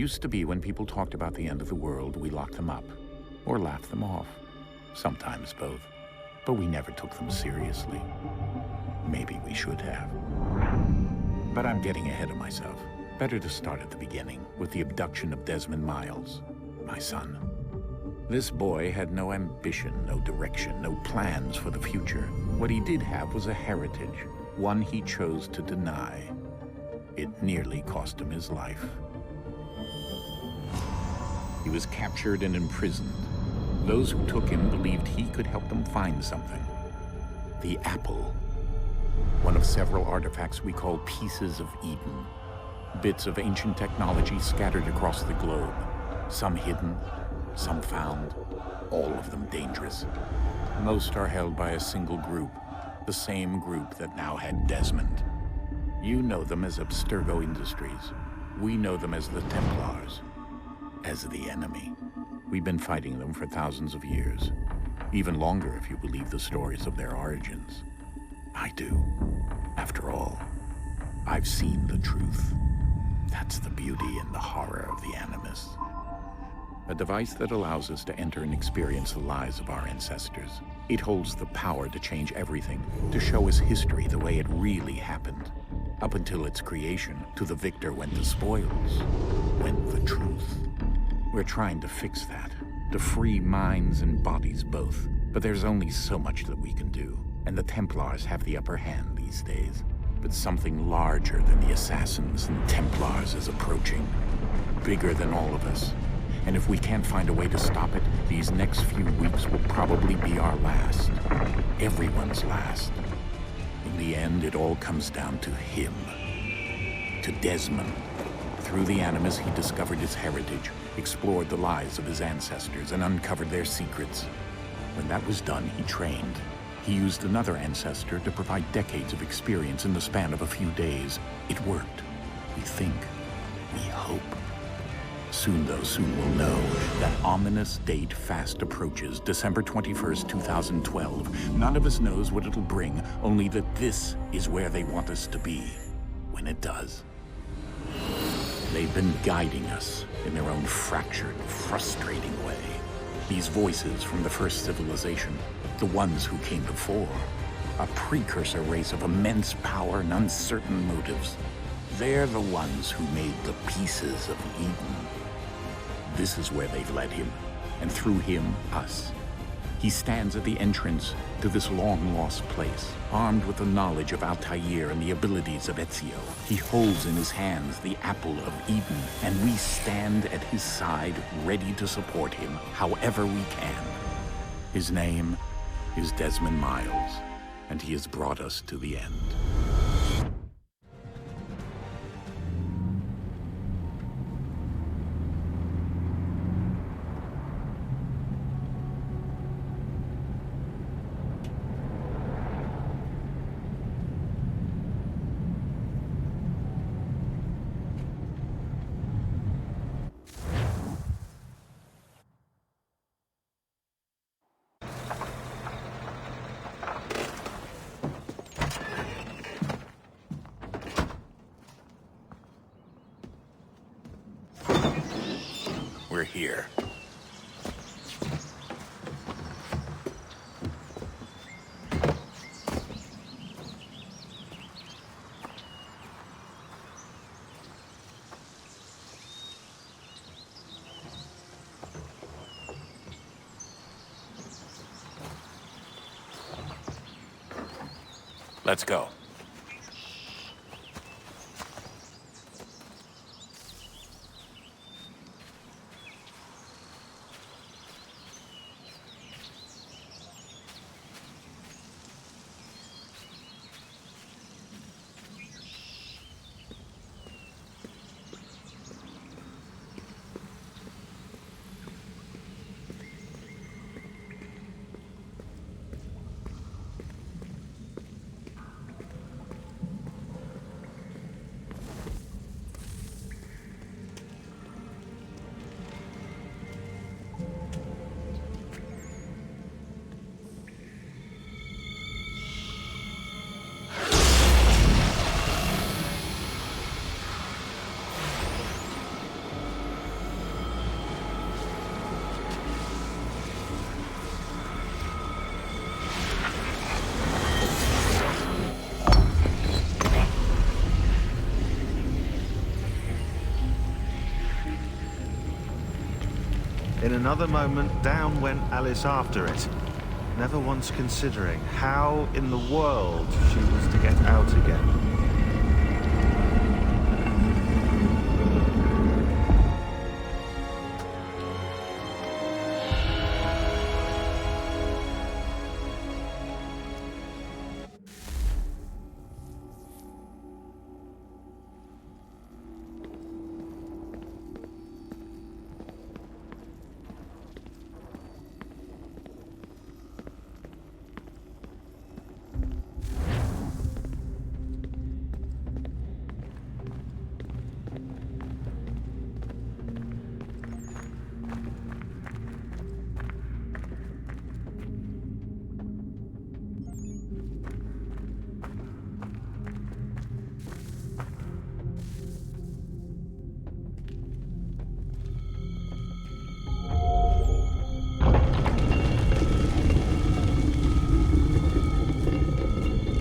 Used to be when people talked about the end of the world, we locked them up or laughed them off. Sometimes both. But we never took them seriously. Maybe we should have. But I'm getting ahead of myself. Better to start at the beginning, with the abduction of Desmond Miles, my son. This boy had no ambition, no direction, no plans for the future. What he did have was a heritage, one he chose to deny. It nearly cost him his life. He was captured and imprisoned. Those who took him believed he could help them find something. The apple. One of several artifacts we call pieces of Eden. Bits of ancient technology scattered across the globe. Some hidden, some found, all of them dangerous. Most are held by a single group, the same group that now had Desmond. You know them as Abstergo Industries. We know them as the Templars, as the enemy. We've been fighting them for thousands of years, even longer if you believe the stories of their origins. I do. After all, I've seen the truth. That's the beauty and the horror of the Animus. A device that allows us to enter and experience the lives of our ancestors. It holds the power to change everything, to show us history the way it really happened. Up until its creation, to the victor went the spoils, went the truth. We're trying to fix that, to free minds and bodies both. But there's only so much that we can do, and the Templars have the upper hand these days. But something larger than the Assassins and Templars is approaching, bigger than all of us. And if we can't find a way to stop it, these next few weeks will probably be our last. Everyone's last. In the end, it all comes down to him. To Desmond. Through the Animus, he discovered his heritage, explored the lives of his ancestors, and uncovered their secrets. When that was done, he trained. He used another ancestor to provide decades of experience in the span of a few days. It worked. We think. We hope. Soon, though, soon we'll know. That ominous date fast approaches, December 21st, 2012. None of us knows what it'll bring, only that this is where they want us to be, when it does. They've been guiding us in their own fractured, frustrating way. These voices from the first civilization, the ones who came before, a precursor race of immense power and uncertain motives. They're the ones who made the pieces of Eden. This is where they've led him, and through him, us. He stands at the entrance to this long-lost place, armed with the knowledge of Altair and the abilities of Ezio. He holds in his hands the apple of Eden, and we stand at his side, ready to support him however we can. His name is Desmond Miles, and he has brought us to the end. We're here. Let's go. In another moment, down went Alice after it, never once considering how in the world she was to get out again.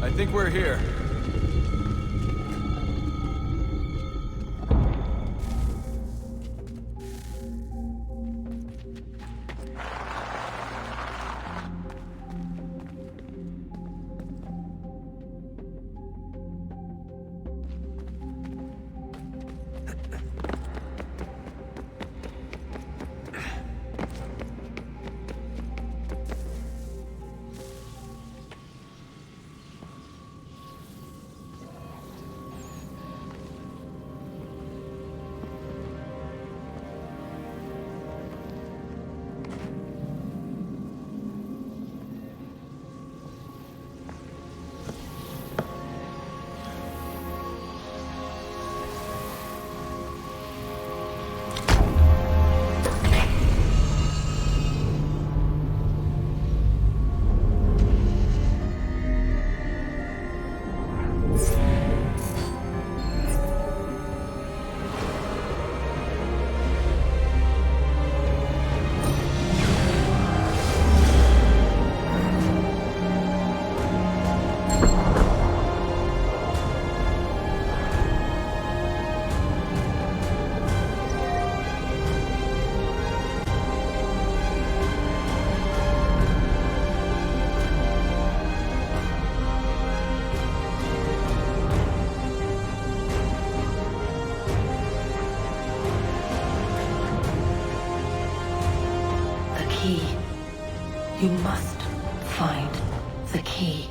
I think we're here. You must find the key.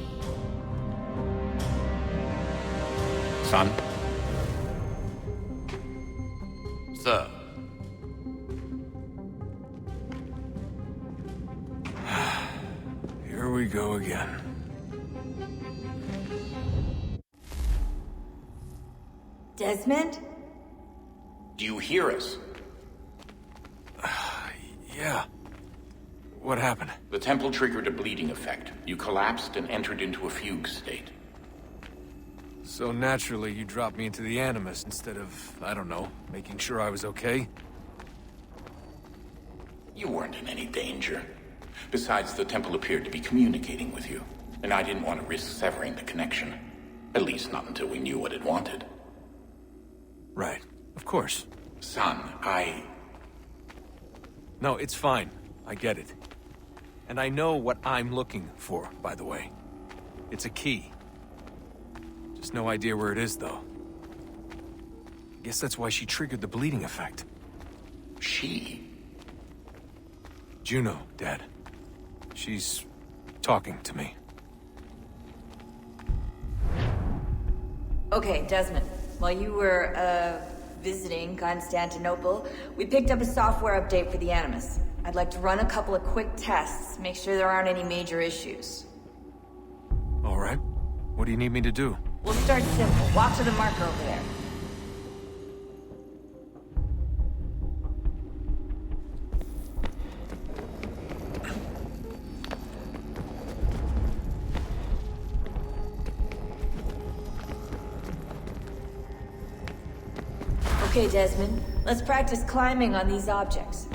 Son? Sir. Here we go again. Desmond? Do you hear us? Yeah. What happened? The temple triggered a bleeding effect. You collapsed and entered into a fugue state. So naturally, you dropped me into the Animus instead of, I don't know, making sure I was okay? You weren't in any danger. Besides, the temple appeared to be communicating with you, and I didn't want to risk severing the connection. At least not until we knew what it wanted. Right. Of course. Son, No, it's fine. I get it. And I know what I'm looking for, by the way. It's a key. Just no idea where it is, though. I guess that's why she triggered the bleeding effect. She? Juno, Dad. She's talking to me. Okay, Desmond. While you were, visiting Constantinople, we picked up a software update for the Animus. I'd like to run a couple of quick tests, make sure there aren't any major issues. All right. What do you need me to do? We'll start simple. Walk to the marker over there. Okay, Desmond. Let's practice climbing on these objects.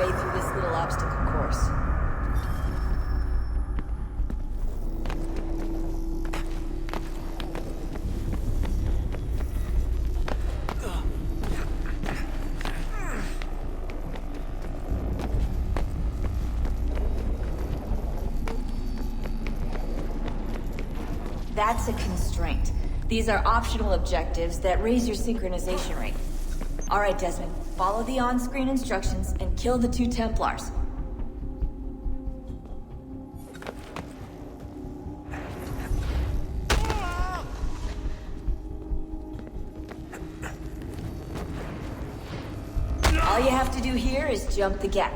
way through this little obstacle course. That's a constraint. These are optional objectives that raise your synchronization rate. Alright, Desmond, follow the on-screen instructions and kill the 2 Templars. All you have to do here is jump the gap.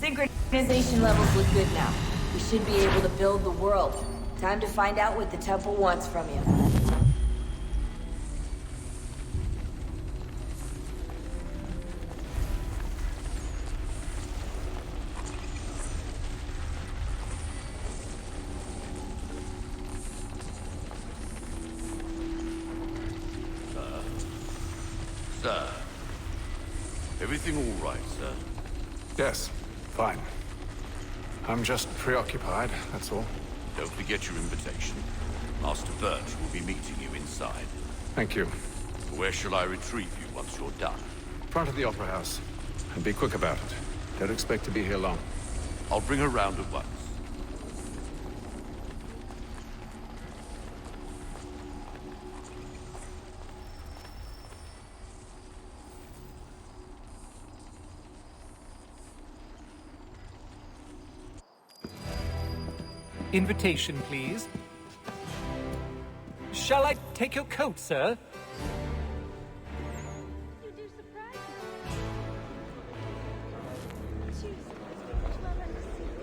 Synchronization levels look good now. We should be able to build the world. Time to find out what the temple wants from you. Sir. Everything all right, sir? Yes, fine. I'm just preoccupied, that's all. Don't forget your invitation. Master Birch will be meeting you inside. Thank you. Where shall I retrieve you once you're done? Front of the Opera House. And be quick about it. Don't expect to be here long. I'll bring her round at once. Invitation, please. Shall I take your coat, sir? You do surprise me. Choose which one I see.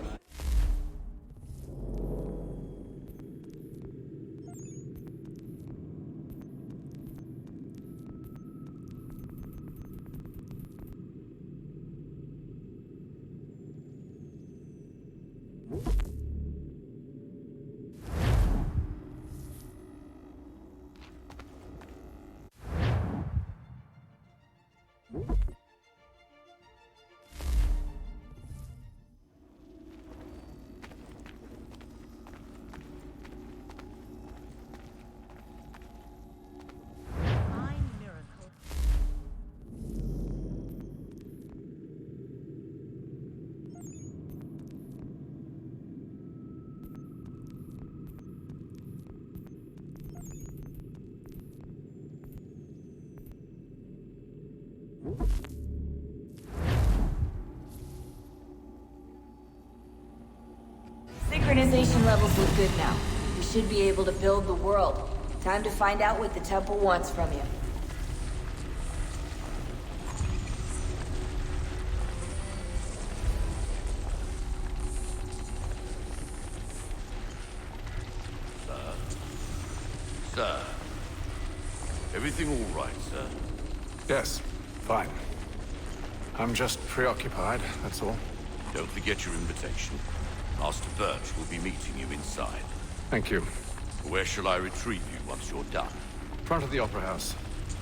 Synchronization levels look good now. We should be able to build the world. Time to find out what the temple wants from you. Sir. Everything all right, sir? Yes, fine. I'm just preoccupied, that's all. Don't forget your invitation. Master Birch will be meeting you inside. Thank you. Where shall I retrieve you once you're done? Front of the Opera House.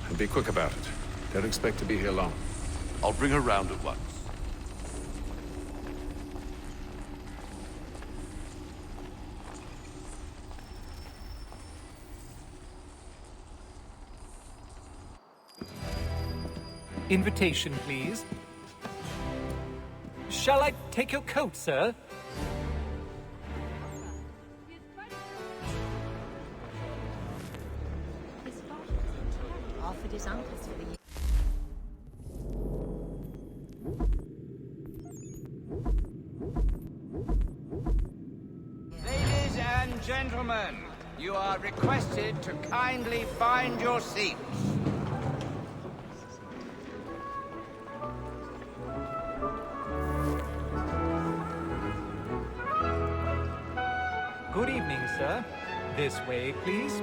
And be quick about it. Don't expect to be here long. I'll bring her round at once. Invitation, please. Shall I take your coat, sir? His father offered his uncles for the year. and gentlemen, you are requested to kindly find your seats. Good evening, sir. This way, please.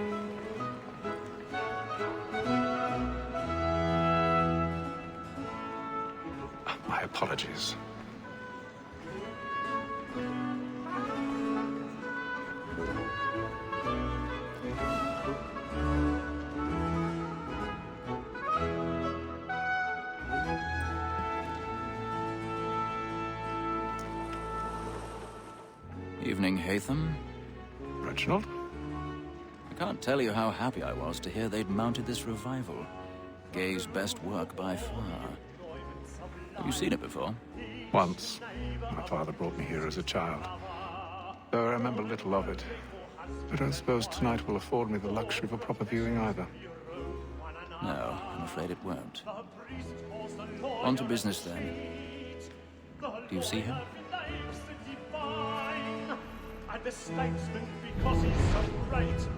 My apologies. Evening, Haytham. Reginald? I can't tell you how happy I was to hear they'd mounted this revival. Gay's best work by far. Have you seen it before? Once. My father brought me here as a child. Though I remember little of it. I don't suppose tonight will afford me the luxury of a proper viewing either. No, I'm afraid it won't. On to business then. Do you see him? And the statesman, because he's so great,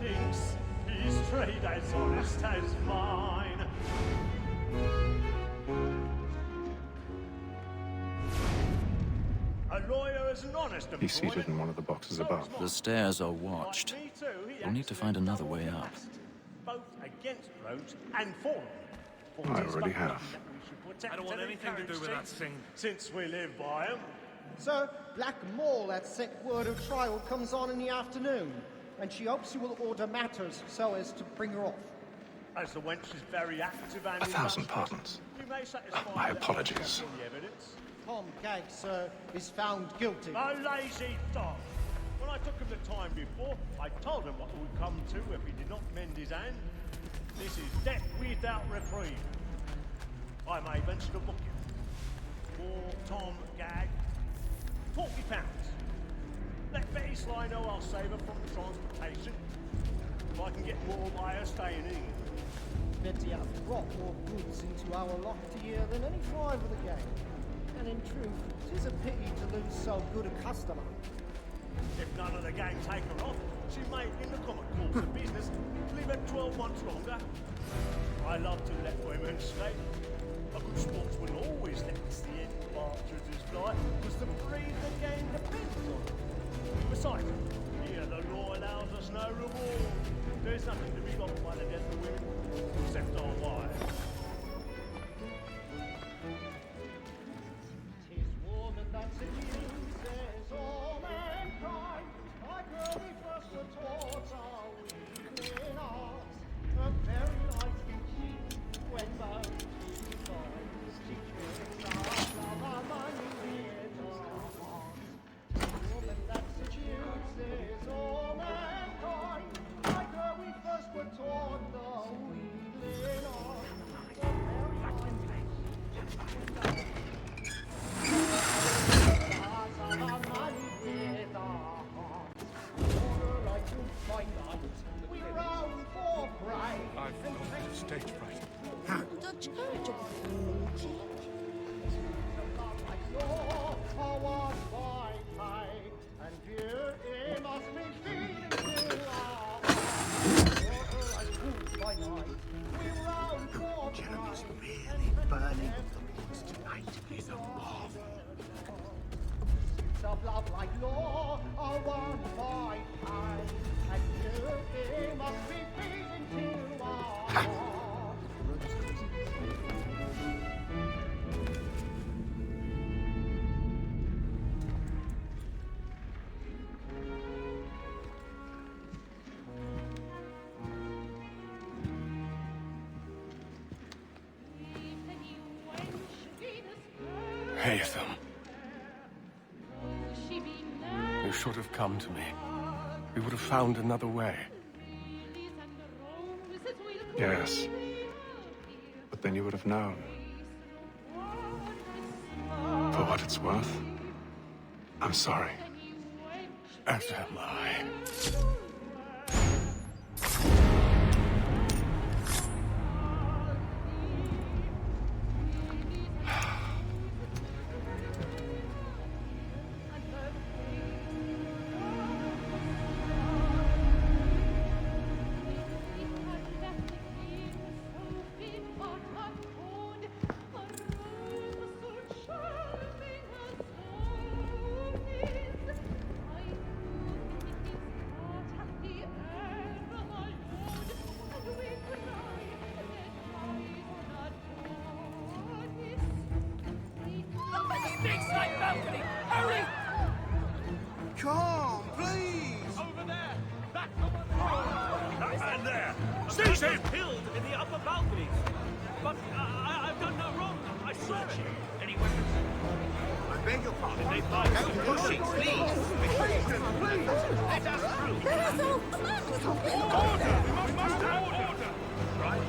thinks his trade as honest as mine. A lawyer is an honest employment. He's seated in one of the boxes above. The stairs are watched. We'll need to find another way up. Both against roads and for them. I already have. I don't want anything to do with that thing, since we live by them. Sir, Black Mall at set word of trial comes on in the afternoon, and she hopes you will order matters so as to bring her off. As the wench is very active and 1,000 pardons. My apologies. Tom Gag, sir, is found guilty. A lazy dog! When I took him the time before, I told him what it would come to if he did not mend his hand. This is death without reprieve. I may venture to book you. For Tom Gag, £40. Let Betty Sly know I'll save her from the transportation. If I can get more by her staying in. Betty has brought more goods into our loft here than any drive of the gang. And in truth, it is a pity to lose so good a customer. If none of the gang take her off, she may, in the common course of business, leave her 12 months longer. I love to let women stay. A good sportsman always lets the end partridges fly, because the breed of the game depends on it. Besides, here the law allows us no reward. There's nothing to be got by the death of women, except our wives. Tis woman that seduces all mankind, like early first were taught our weakling arts. A very light indeed, when bound to times, teachers our love, our money, our hearts. Woman that seduces all mankind, like her we first were taught the weakling arts. A very light indeed, I've got stage fright. Dutch courage of the Jeremy's really burning of the woods tonight is a marvel. Of love like law are one by time, and you must be feeding to our hearts. Haytham. You should have come to me. We would have found another way. Yes. But then you would have known. For what it's worth, I'm sorry. As am I. calm, please! Over there! That man there! Seize him! Killed in the upper balconies! But I've done no wrong. I swear it. Any weapons? I beg your pardon. Did they fire? No pushing, please! Please! Let us through! Order! We must have order! Right?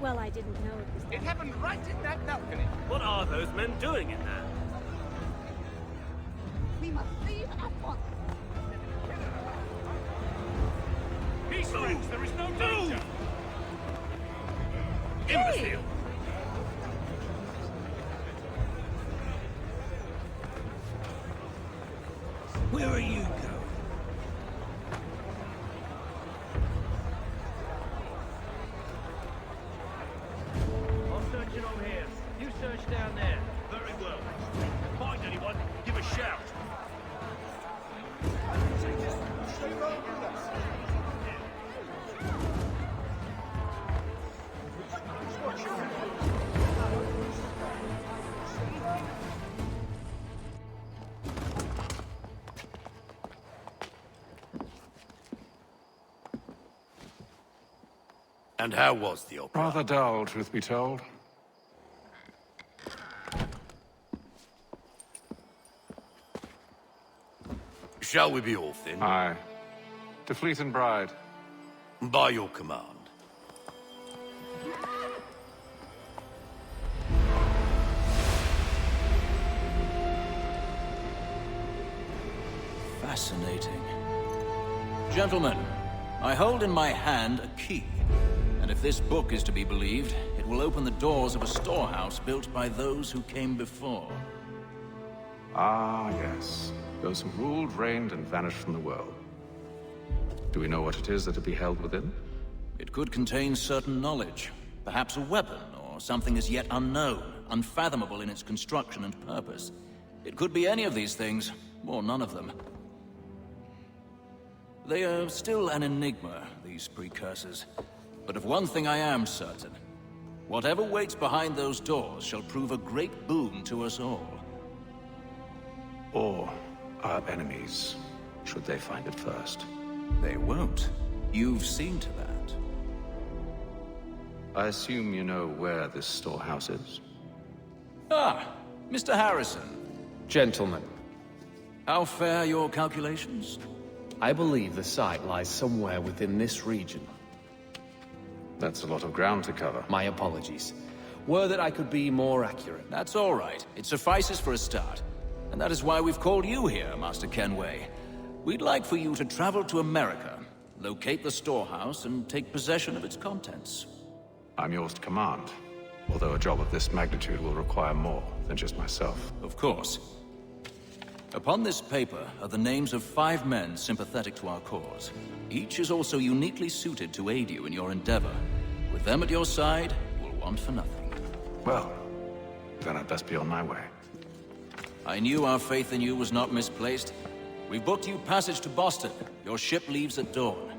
Well, I didn't know it was It happened right in that balcony. What are those men doing in there? We must leave at once. Peace, friends! There is no danger! Imbecile! Where are you going? I'm searching on here. You search down there. Very well. Find anyone, give a shout. And how was the opera? Rather dull, truth be told. Shall we be off then? Aye. To Fleet and Bride. By your command. Fascinating. Gentlemen, I hold in my hand a key. And if this book is to be believed, it will open the doors of a storehouse built by those who came before. Ah, yes. Those who ruled, reigned, and vanished from the world. Do we know what it is that to be held within? It could contain certain knowledge. Perhaps a weapon, or something as yet unknown, unfathomable in its construction and purpose. It could be any of these things, or none of them. They are still an enigma, these precursors. But of one thing I am certain. Whatever waits behind those doors shall prove a great boon to us all. Or our enemies, should they find it first. They won't. You've seen to that. I assume you know where this storehouse is? Ah, Mr. Harrison. Gentlemen, How fare your calculations? I believe the site lies somewhere within this region. That's a lot of ground to cover. My apologies. Were that I could be more accurate. That's all right. It suffices for a start. And that is why we've called you here, Master Kenway. We'd like for you to travel to America, locate the storehouse, and take possession of its contents. I'm yours to command. Although a job of this magnitude will require more than just myself. Of course. Upon this paper are the names of 5 men sympathetic to our cause. Each is also uniquely suited to aid you in your endeavor. With them at your side, you'll want for nothing. Well, then I'd best be on my way. I knew our faith in you was not misplaced. We've booked you passage to Boston. Your ship leaves at dawn.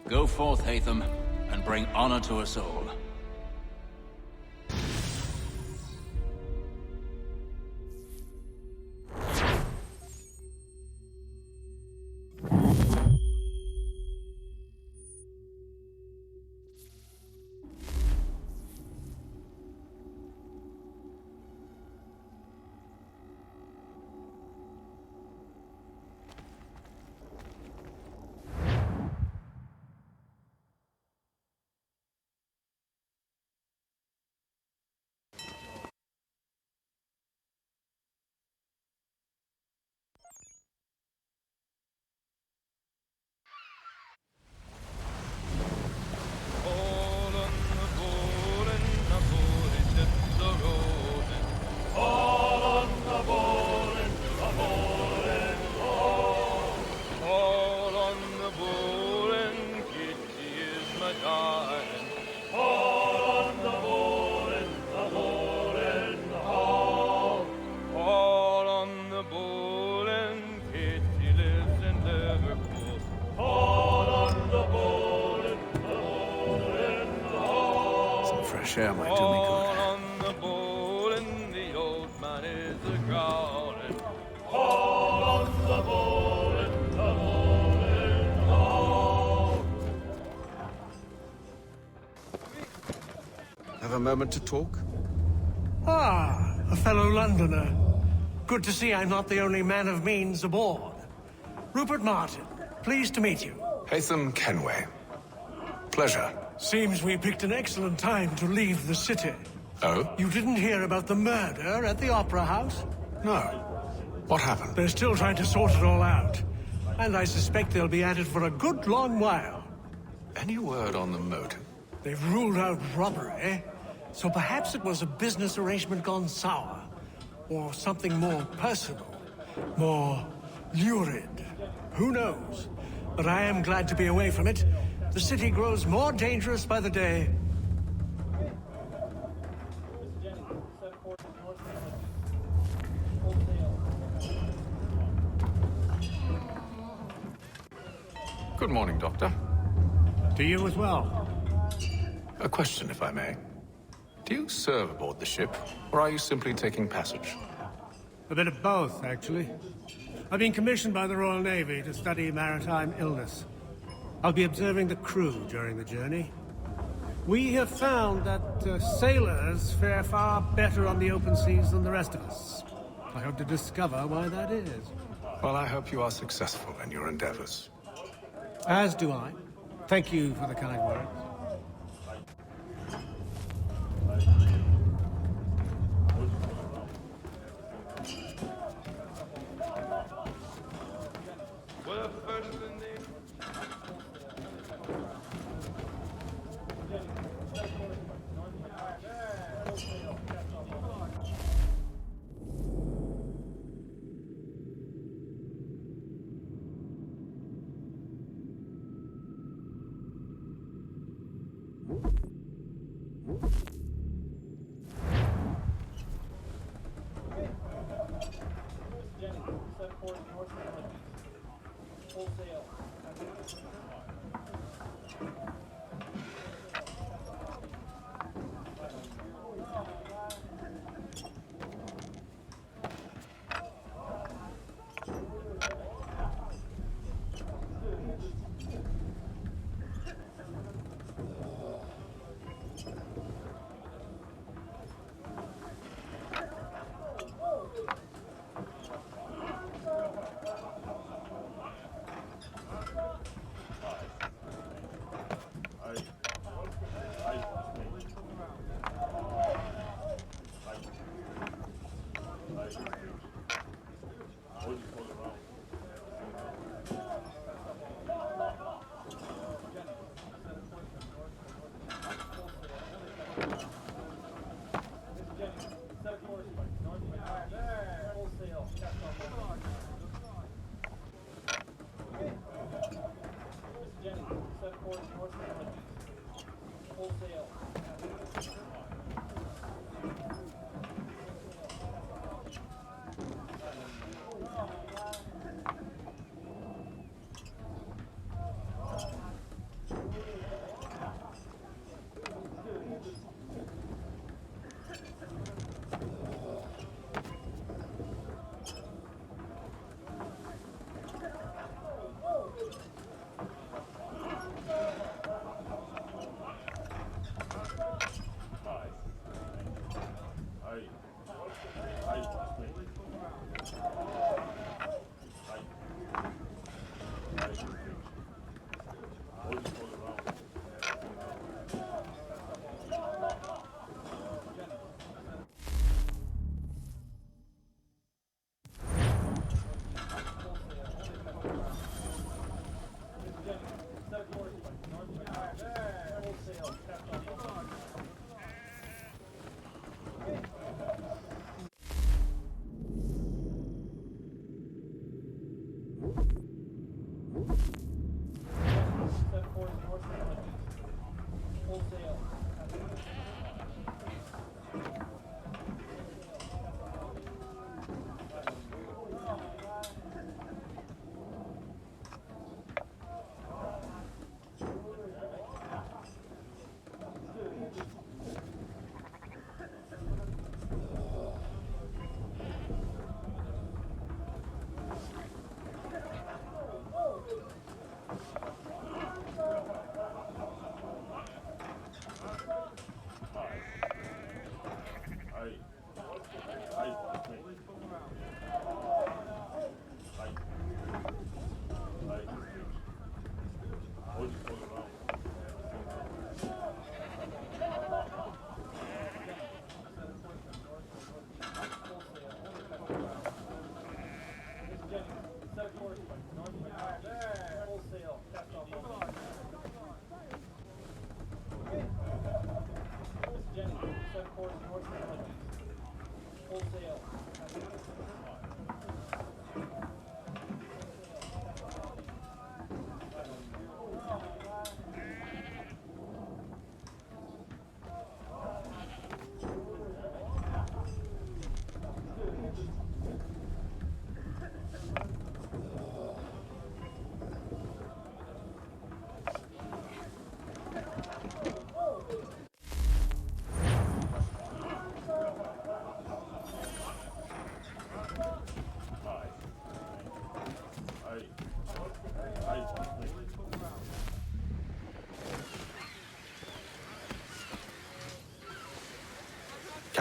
Go forth, Hatham, and bring honor to us all. fresh air might do me good. On the bowl and the old man is a growling. All on the bowl and the bowling hall. Have a moment to talk? Ah, a fellow Londoner. Good to see I'm not the only man of means aboard. Rupert Martin, pleased to meet you. Haytham Kenway. Pleasure. Seems we picked an excellent time to leave the city. Oh? You didn't hear about the murder at the Opera House? No. What happened? They're still trying to sort it all out. And I suspect they'll be at it for a good long while. Any word on the motive? They've ruled out robbery, so perhaps it was a business arrangement gone sour. Or something more personal, more lurid. Who knows? But I am glad to be away from it. The city grows more dangerous by the day. Good morning, Doctor. To you as well. A question, if I may. Do you serve aboard the ship, or are you simply taking passage? A bit of both, actually. I've been commissioned by the Royal Navy to study maritime illness. I'll be observing the crew during the journey. We have found that sailors fare far better on the open seas than the rest of us. I hope to discover why that is. Well, I hope you are successful in your endeavors. As do I. Thank you for the kind words.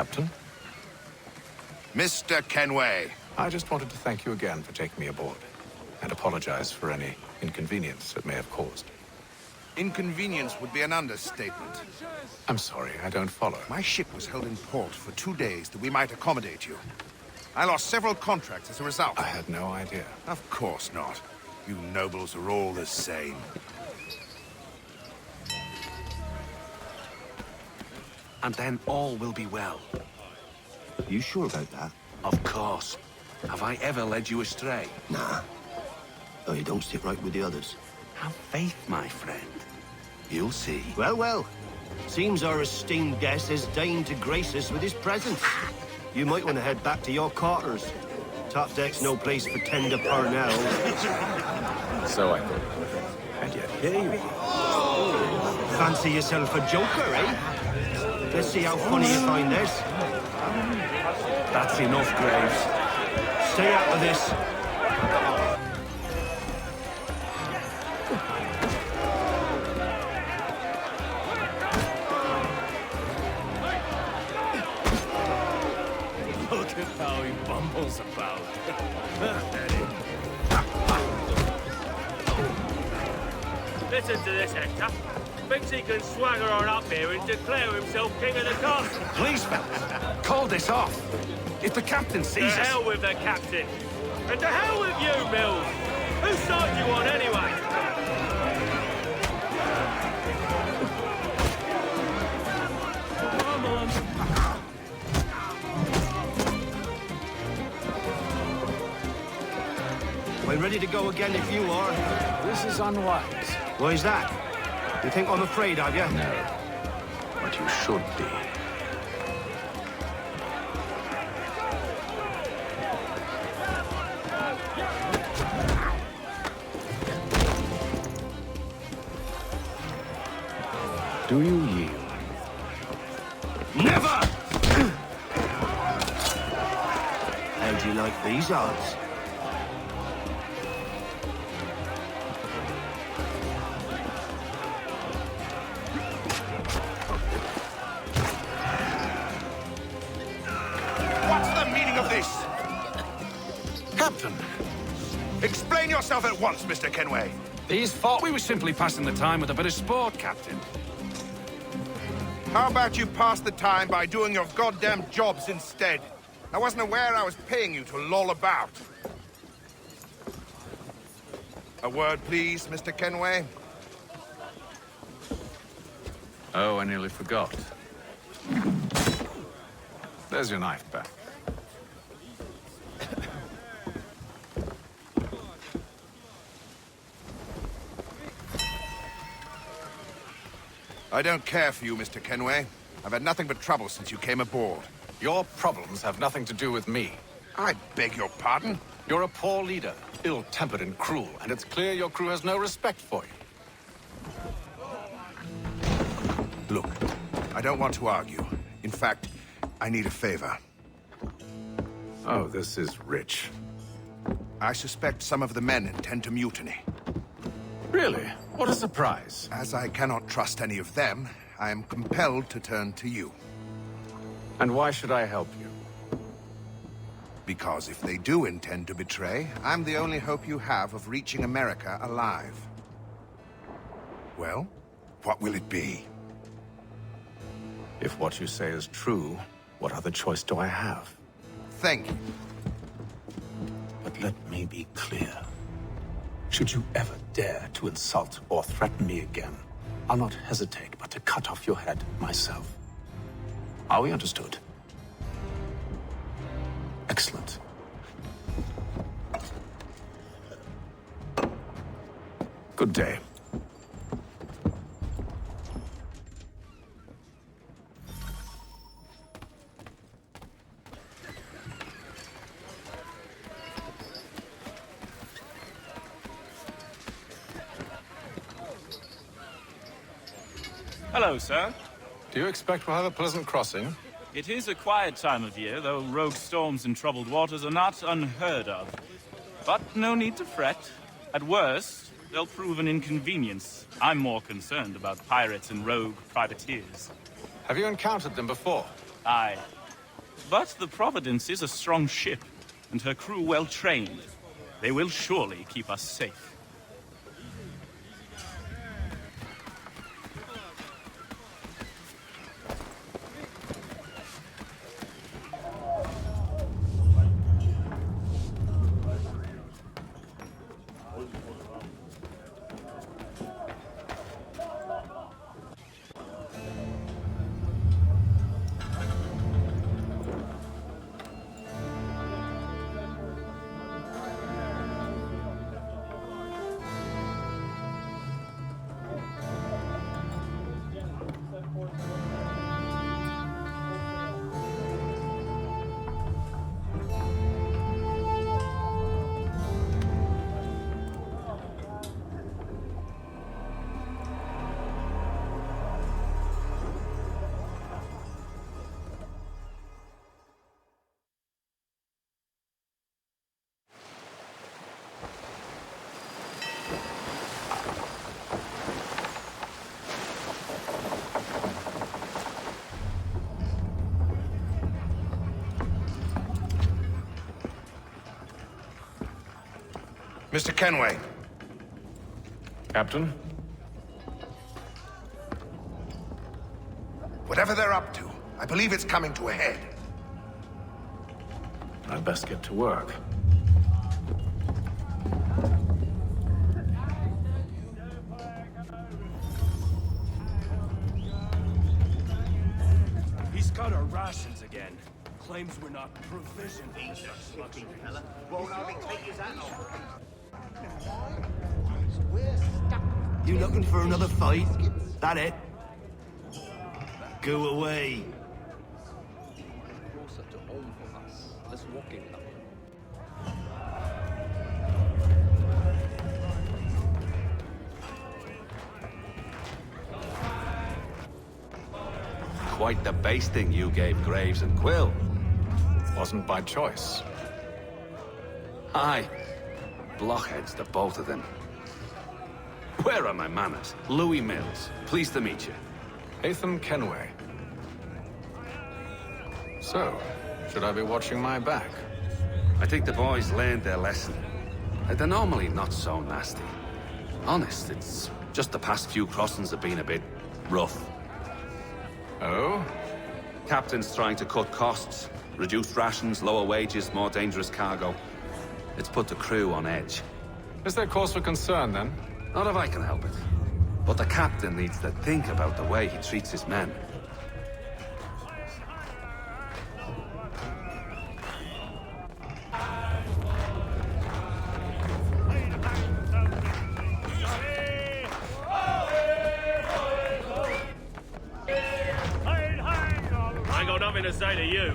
Captain. Mr. Kenway. I just wanted to thank you again for taking me aboard, and apologize for any inconvenience it may have caused. Inconvenience would be an understatement. I'm sorry, I don't follow. My ship was held in port for 2 days that we might accommodate you. I lost several contracts as a result. I had no idea. Of course not. You nobles are all the same. And then all will be well. You sure about that? Of course. Have I ever led you astray? Nah. Oh, you don't sit right with the others. Have faith, my friend. You'll see. Well, well. Seems our esteemed guest has deigned to grace us with his presence. You might want to head back to your quarters. Top deck's no place for tender parnell. So I thought. And yet here you are. Fancy yourself a joker, eh? Let's see how funny you find this. That's enough, Graves. Stay out of this. Look at how he bumbles about. Listen to this, Hector. Thinks he can swagger on up here and declare himself king of the castle. Please, fellas, call this off. If the captain sees us... To hell with the captain. And to hell with you, Mills. Whose side you on, anyway? Come on. We're ready to go again if you are. This is unwise. Why is that? You think I'm afraid of you? No. But you should be. Do you yield? Never! How do you like these odds? What's the meaning of this? Captain! Explain yourself at once, Mr. Kenway. These thought we were simply passing the time with a bit of sport, Captain. How about you pass the time by doing your goddamn jobs instead? I wasn't aware I was paying you to loll about. A word, please, Mr. Kenway. Oh, I nearly forgot. There's your knife back. I don't care for you, Mr. Kenway. I've had nothing but trouble since you came aboard. Your problems have nothing to do with me. I beg your pardon? You're a poor leader, ill-tempered and cruel, and it's clear your crew has no respect for you. Look, I don't want to argue. In fact, I need a favor. Oh, this is rich. I suspect some of the men intend to mutiny. Really? What a surprise. As I cannot trust any of them, I am compelled to turn to you. And why should I help you? Because if they do intend to betray, I'm the only hope you have of reaching America alive. Well, what will it be? If what you say is true, what other choice do I have? Thank you. But let me be clear. Should you ever dare to insult or threaten me again, I'll not hesitate but to cut off your head myself. Are we understood? Excellent. Good day. Hello, sir. Do you expect we'll have a pleasant crossing? It is a quiet time of year, though rogue storms and troubled waters are not unheard of. But no need to fret. At worst, they'll prove an inconvenience. I'm more concerned about pirates and rogue privateers. Have you encountered them before? Aye. But the Providence is a strong ship, and her crew well trained. They will surely keep us safe. Mr. Kenway. Captain? Whatever they're up to, I believe it's coming to a head. I'd best get to work. He's got our rations again. Claims we're not provisioned. He's a fucking fella. Won't hardly take his hat off. You looking for another fight? That it? Go away. Closer to home for us. Less walking now. Quite the basting you gave Graves and Quill. Wasn't by choice. Aye. Blockheads, the both of them. Where are my manners? Louis Mills. Pleased to meet you. Hatham Kenway. So, should I be watching my back? I think the boys learned their lesson. They're normally not so nasty. Honest, it's just the past few crossings have been a bit rough. Oh? Captain's trying to cut costs. Reduced rations, lower wages, more dangerous cargo. It's put the crew on edge. Is there cause for concern, then? Not if I can help it. But the captain needs to think about the way he treats his men. I got nothing to say to you.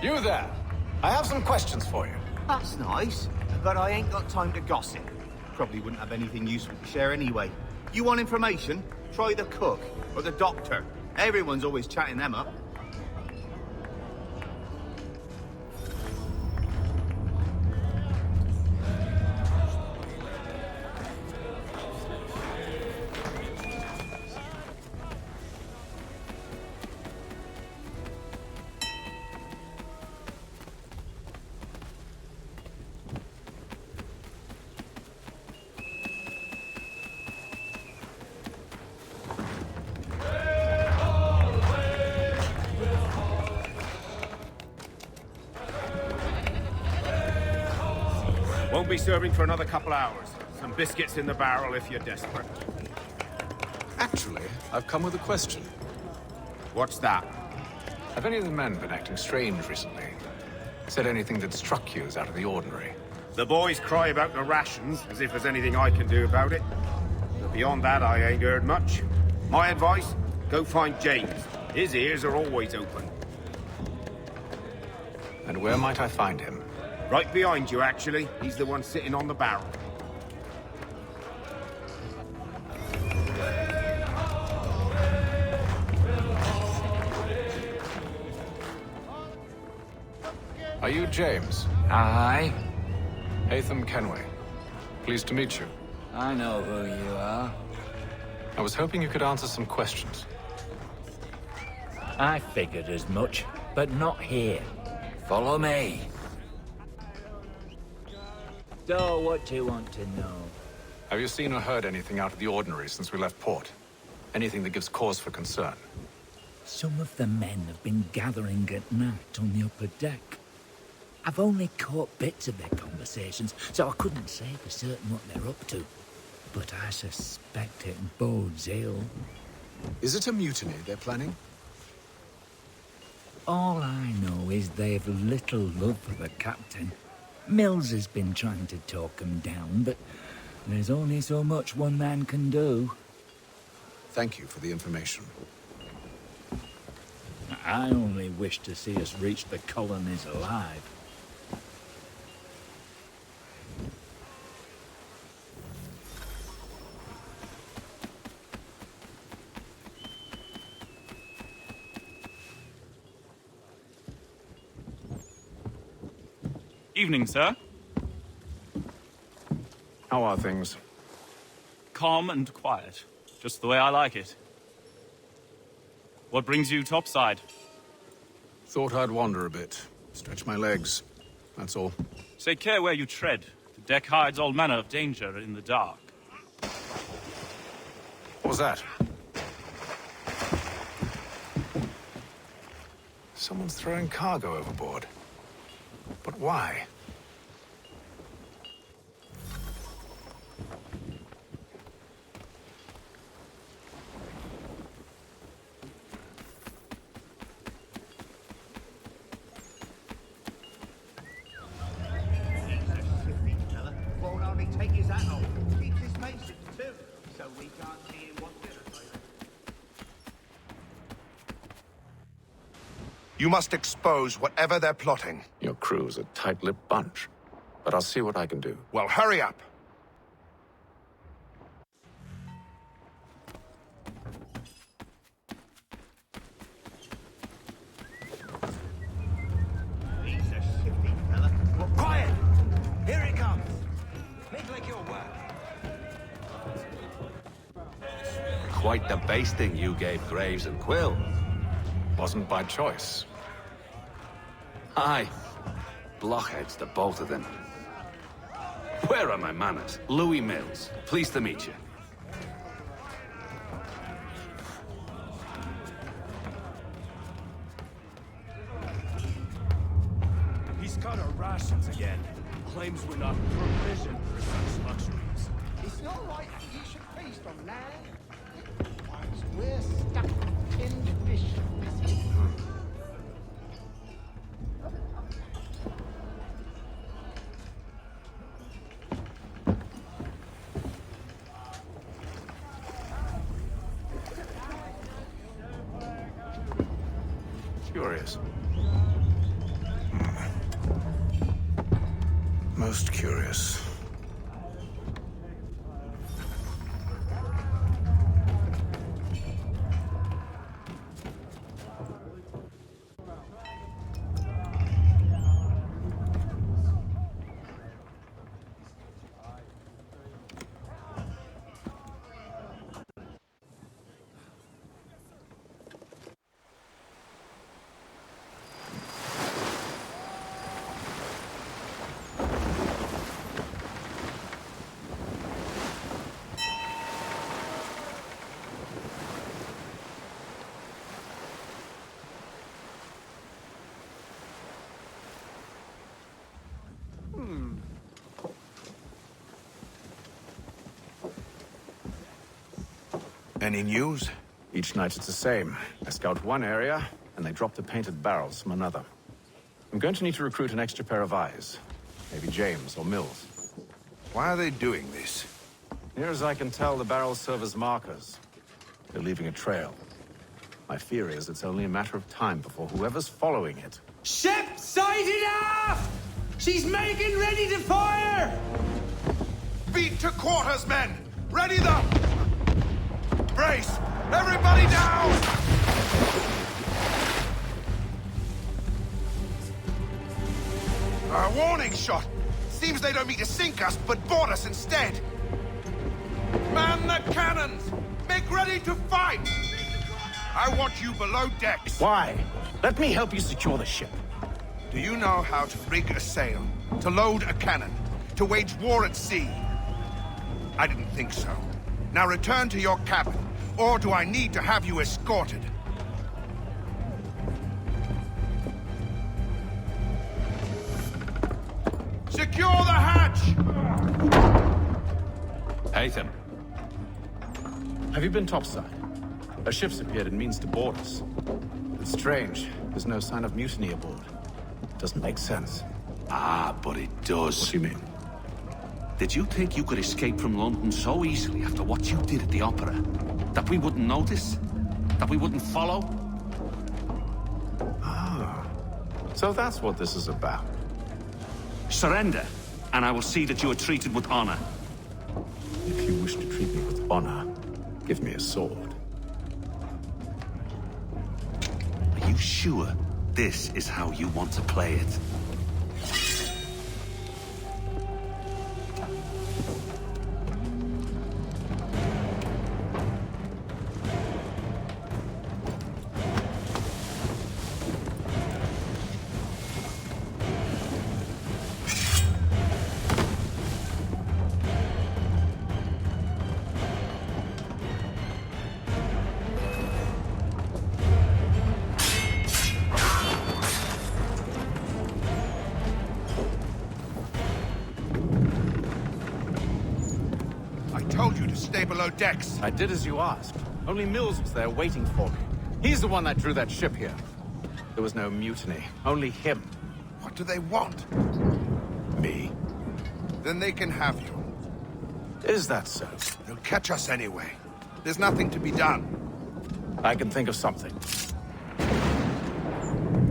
You there. I have some questions for you. That's nice, but I ain't got time to gossip. Probably wouldn't have anything useful to share anyway. You want information? Try the cook or the doctor. Everyone's always chatting them up. Won't be serving for another couple hours. Some biscuits in the barrel if you're desperate. Actually, I've come with a question. What's that? Have any of the men been acting strange recently? Said anything that struck you as out of the ordinary? The boys cry about the rations, as if there's anything I can do about it. But beyond that, I ain't heard much. My advice? Go find James. His ears are always open. And where might I find him? Right behind you, actually. He's the one sitting on the barrel. Are you James? Aye. Hatham Kenway. Pleased to meet you. I know who you are. I was hoping you could answer some questions. I figured as much, but not here. Follow me. So, what do you want to know? Have you seen or heard anything out of the ordinary since we left port? Anything that gives cause for concern? Some of the men have been gathering at night on the upper deck. I've only caught bits of their conversations, so I couldn't say for certain what they're up to. But I suspect it bodes ill. Is it a mutiny they're planning? All I know is they've little love for the captain. Mills has been trying to talk him down, but there's only so much one man can do. Thank you for the information. I only wish to see us reach the colonies alive. Evening, sir. How are things? Calm and quiet. Just the way I like it. What brings you topside? Thought I'd wander a bit. Stretch my legs. That's all. Take care where you tread. The deck hides all manner of danger in the dark. What was that? Someone's throwing cargo overboard. But why? Won't only take his hat off. Keeps his face too, so we can't see him what dinner. You must expose whatever they're plotting. Your crew's a tight-lipped bunch. But I'll see what I can do. Well, hurry up. He's a shifty fella. Well, quiet! Here he comes. Make like your work. Quite the basting you gave Graves and Quill. Wasn't by choice. Aye. Blockheads, the both of them. Where are my manners? Louis Mills. Pleased to meet you. He's cut our rations again. Claims we're not provisioned for such luxuries. It's not right that you should feast on land. Whilst we're stuck with tinned fish and biscuits. Curious. Most curious. Any news? Each night it's the same. I scout one area, and they drop the painted barrels from another. I'm going to need to recruit an extra pair of eyes. Maybe James or Mills. Why are they doing this? Near as I can tell, the barrels serve as markers. They're leaving a trail. My fear is it's only a matter of time before whoever's following it... Ship sighted aft! She's making ready to fire! Beat to quarters, men! Ready the... Brace! Everybody down! Warning shot! Seems they don't mean to sink us, but board us instead. Man the cannons! Make ready to fight! I want you below decks. Why? Let me help you secure the ship. Do you know how to rig a sail? To load a cannon? To wage war at sea? I didn't think so. Now return to your cabin, or do I need to have you escorted? Secure the hatch! Haytham. Have you been topside? A ship's appeared and means to board us. It's strange. There's no sign of mutiny aboard. Doesn't make sense. Ah, but it does. What do you mean? Did you think you could escape from London so easily after what you did at the Opera? That we wouldn't notice? That we wouldn't follow? Ah. So that's what this is about. Surrender, and I will see that you are treated with honor. If you wish to treat me with honor, give me a sword. Are you sure this is how you want to play it? Below decks. I did as you asked. Only Mills was there waiting for me. He's the one that drew that ship here. There was no mutiny, only him. What do they want? Me. Then they can have you. Is that so? They'll catch us anyway. There's nothing to be done. I can think of something.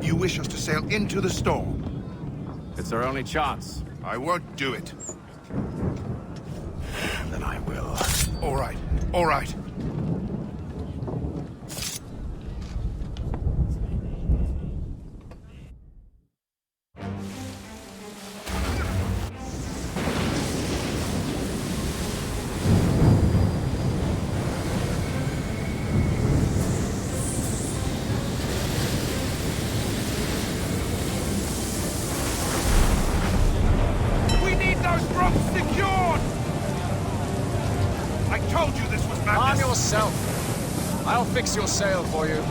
You wish us to sail into the storm? It's our only chance. I won't do it. Then I will. All right. All right. We need those ropes secured! I told you this was madness! Arm yourself. I'll fix your sail for you.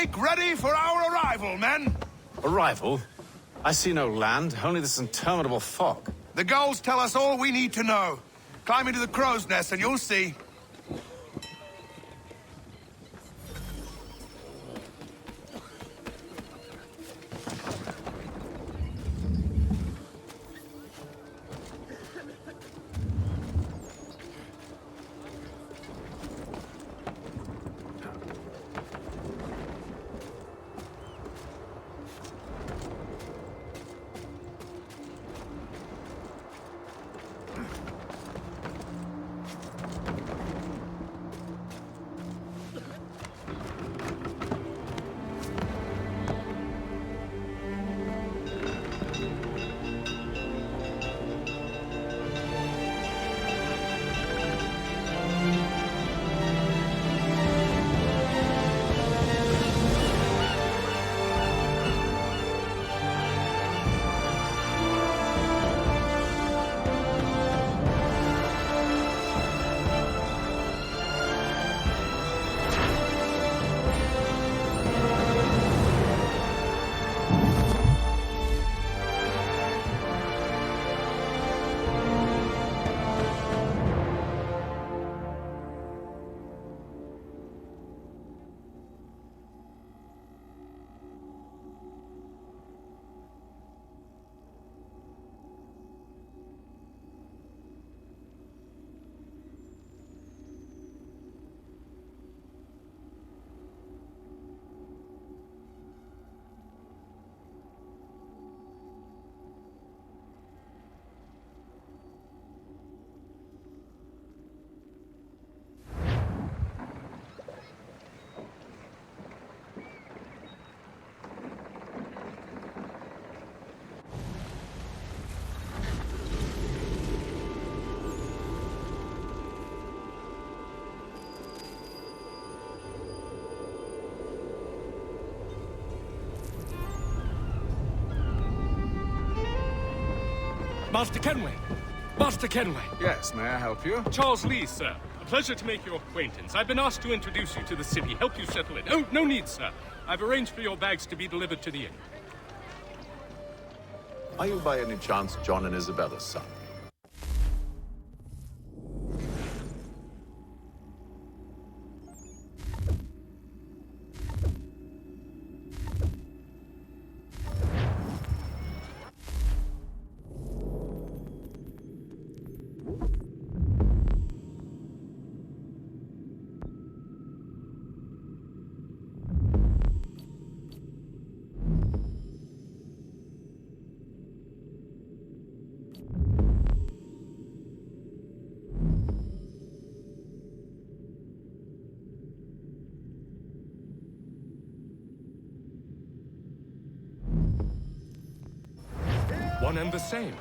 Make ready for our arrival, men! Arrival? I see no land, only this interminable fog. The gulls tell us all we need to know. Climb into the crow's nest and you'll see. Master Kenway! Master Kenway! Yes, may I help you? Charles Lee, sir. A pleasure to make your acquaintance. I've been asked to introduce you to the city, help you settle in. Oh, no need, sir. I've arranged for your bags to be delivered to the inn. Are you by any chance John and Isabella's son? One and the same.